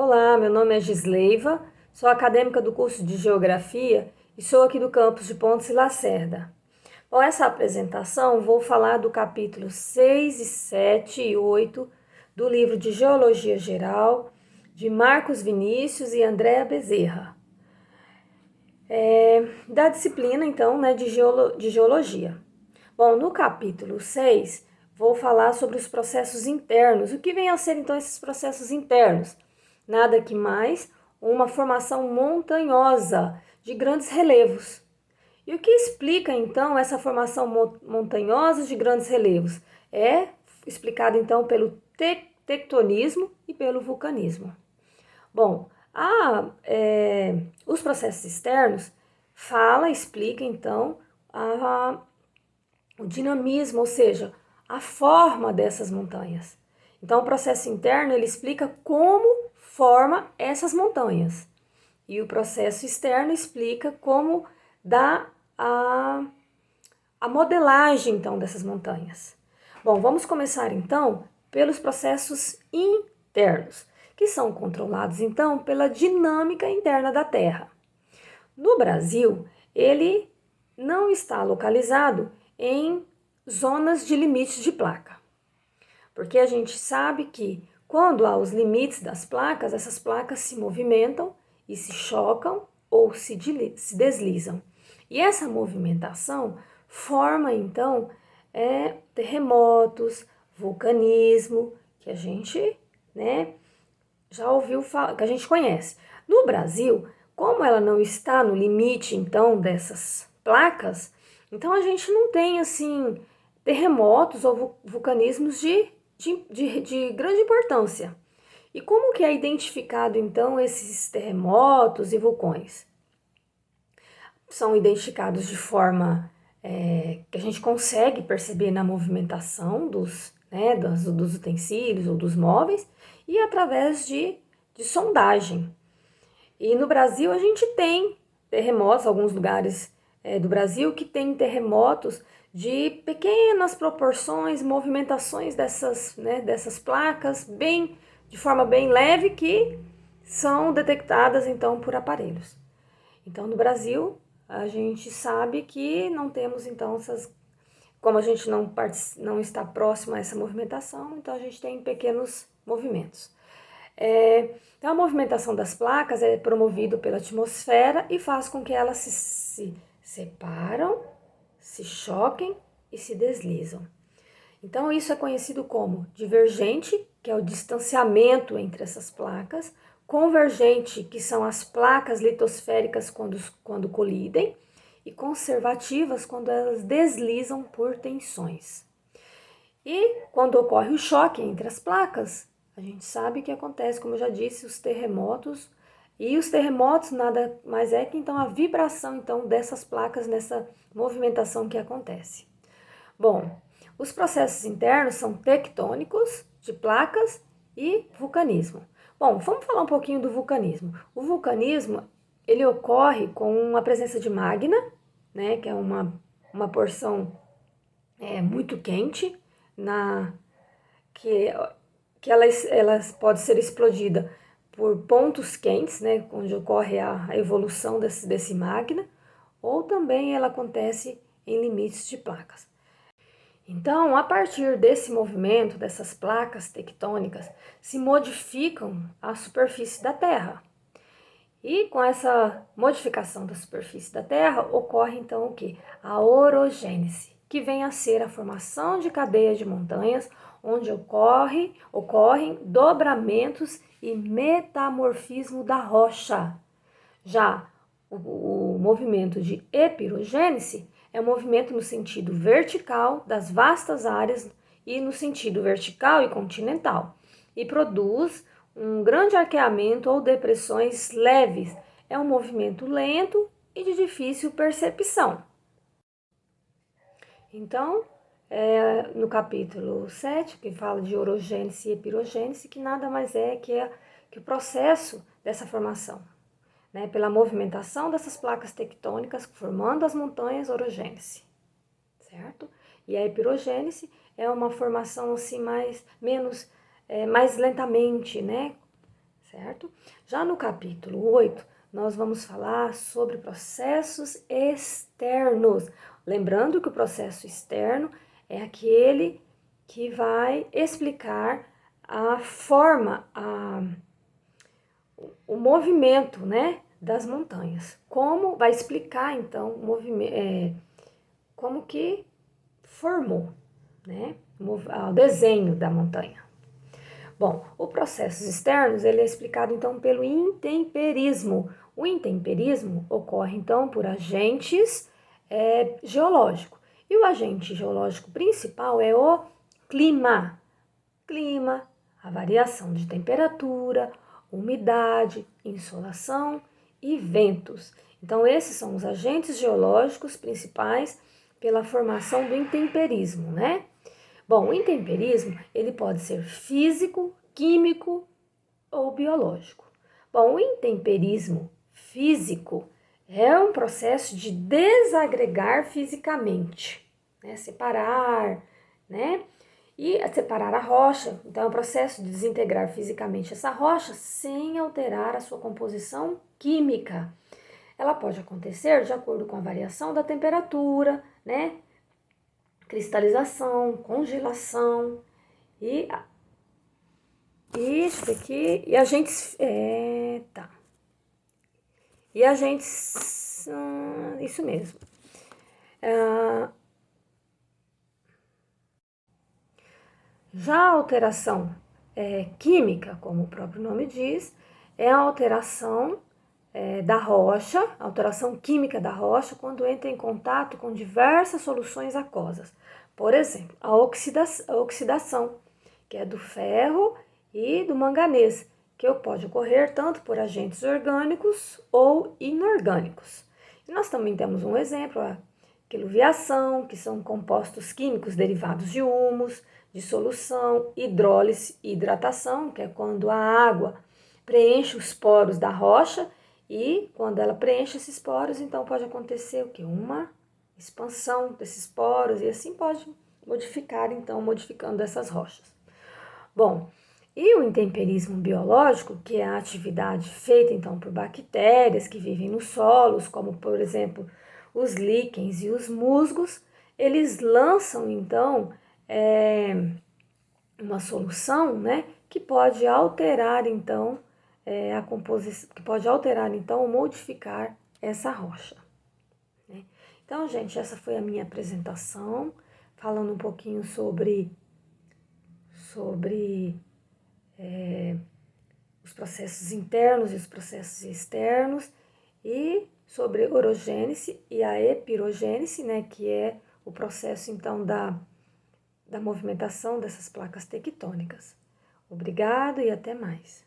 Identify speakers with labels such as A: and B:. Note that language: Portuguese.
A: Olá, meu nome é Gisleiva, sou acadêmica do curso de Geografia e sou aqui do campus de Pontes e Lacerda. Bom, essa apresentação vou falar do capítulo 6, 7 e 8 do livro de Geologia Geral de Marcos Vinícius e Andréa Bezerra, da disciplina, então, de Geologia. Bom, no capítulo 6, vou falar sobre os processos internos. O que vem a ser, então, esses processos internos? Nada que mais uma formação montanhosa de grandes relevos. E o que explica, então, essa formação montanhosa de grandes relevos? É explicado, então, pelo tectonismo e pelo vulcanismo. Bom, os processos externos explica, então, o dinamismo, ou seja, a forma dessas montanhas. Então, o processo interno, ele explica como forma essas montanhas. E o processo externo explica como dá a modelagem, então, dessas montanhas. Bom, vamos começar, então, pelos processos internos, que são controlados, então, pela dinâmica interna da Terra. No Brasil, ele não está localizado em zonas de limites de placa, porque a gente sabe que quando há os limites das placas, essas placas se movimentam e se chocam ou se deslizam. E essa movimentação forma, então, terremotos, vulcanismo, que a gente, já ouviu falar, que a gente conhece. No Brasil, como ela não está no limite, então, dessas placas, então a gente não tem, assim, terremotos ou vulcanismos de grande importância. E como que é identificado, então, esses terremotos e vulcões? São identificados de forma que a gente consegue perceber na movimentação dos utensílios ou dos móveis e através de sondagem. E no Brasil a gente tem terremotos, alguns lugares do Brasil que tem terremotos de pequenas proporções, movimentações dessas placas, de forma bem leve, que são detectadas então por aparelhos. Então no Brasil a gente sabe que não temos então como a gente não está próximo a essa movimentação, então a gente tem pequenos movimentos. Então a movimentação das placas é promovida pela atmosfera e faz com que elas se separam, se choquem e se deslizam. Então isso é conhecido como divergente, que é o distanciamento entre essas placas, convergente, que são as placas litosféricas quando colidem, e conservativas, quando elas deslizam por tensões. E quando ocorre o choque entre as placas, a gente sabe que acontece, como eu já disse, os terremotos. E os terremotos nada mais é que então a vibração então dessas placas nessa movimentação que acontece. Bom, os processos internos são tectônicos de placas e vulcanismo. Bom, vamos falar um pouquinho do vulcanismo. O vulcanismo, ele ocorre com a presença de magma, que é uma porção muito quente, que ela pode ser explodida por pontos quentes, onde ocorre a evolução desse magma, ou também ela acontece em limites de placas. Então, a partir desse movimento, dessas placas tectônicas, se modificam a superfície da Terra. E com essa modificação da superfície da Terra, ocorre então o que? A orogênese, que vem a ser a formação de cadeias de montanhas, onde ocorrem dobramentos e metamorfismo da rocha. Já o movimento de epirogênese é um movimento no sentido vertical das vastas áreas e no sentido vertical e continental, e produz um grande arqueamento ou depressões leves. É um movimento lento e de difícil percepção. Então, no capítulo 7, que fala de orogênese e epirogênese, que nada mais é que o processo dessa formação, pela movimentação dessas placas tectônicas formando as montanhas, orogênese, certo? E a epirogênese é uma formação assim mais lentamente, certo? Já no capítulo 8, nós vamos falar sobre processos externos. Lembrando que o processo externo é aquele que vai explicar a forma, o movimento, né, das montanhas. Como vai explicar, então, o movimento, como que formou, né, o desenho da montanha. Bom, os processos externos, ele é explicado, então, pelo intemperismo. O intemperismo ocorre, então, por agentes geológicos. E o agente geológico principal é o clima. Clima, a variação de temperatura, umidade, insolação e ventos. Então, esses são os agentes geológicos principais pela formação do intemperismo, né? Bom, o intemperismo, ele pode ser físico, químico ou biológico. Bom, o intemperismo físico é um processo de desagregar fisicamente, né? Separar, né? E separar a rocha. Então, é um processo de desintegrar fisicamente essa rocha sem alterar a sua composição química. Ela pode acontecer de acordo com a variação da temperatura, né? Cristalização, congelação e isso aqui e agentes tá. E agentes isso mesmo. Já a alteração química, como o próprio nome diz, é a alteração da rocha, a alteração química da rocha, quando entra em contato com diversas soluções aquosas. Por exemplo, a oxidação, que é do ferro e do manganês, que pode ocorrer tanto por agentes orgânicos ou inorgânicos. E nós também temos um exemplo, a quiluviação, que são compostos químicos derivados de humus, de solução, hidrólise e hidratação, que é quando a água preenche os poros da rocha e quando ela preenche esses poros, então pode acontecer o quê? Uma expansão desses poros e assim pode modificar, então, modificando essas rochas. Bom, e o intemperismo biológico, que é a atividade feita, então, por bactérias que vivem nos solos, como, por exemplo, os líquens e os musgos, eles lançam, então, uma solução, né, que pode alterar, então, a composição, que pode alterar, então, ou modificar essa rocha. Né? Então, gente, essa foi a minha apresentação, falando um pouquinho sobre os processos internos e os processos externos e sobre orogênese e a epirogênese, né, que é o processo, então, da movimentação dessas placas tectônicas. Obrigado e até mais.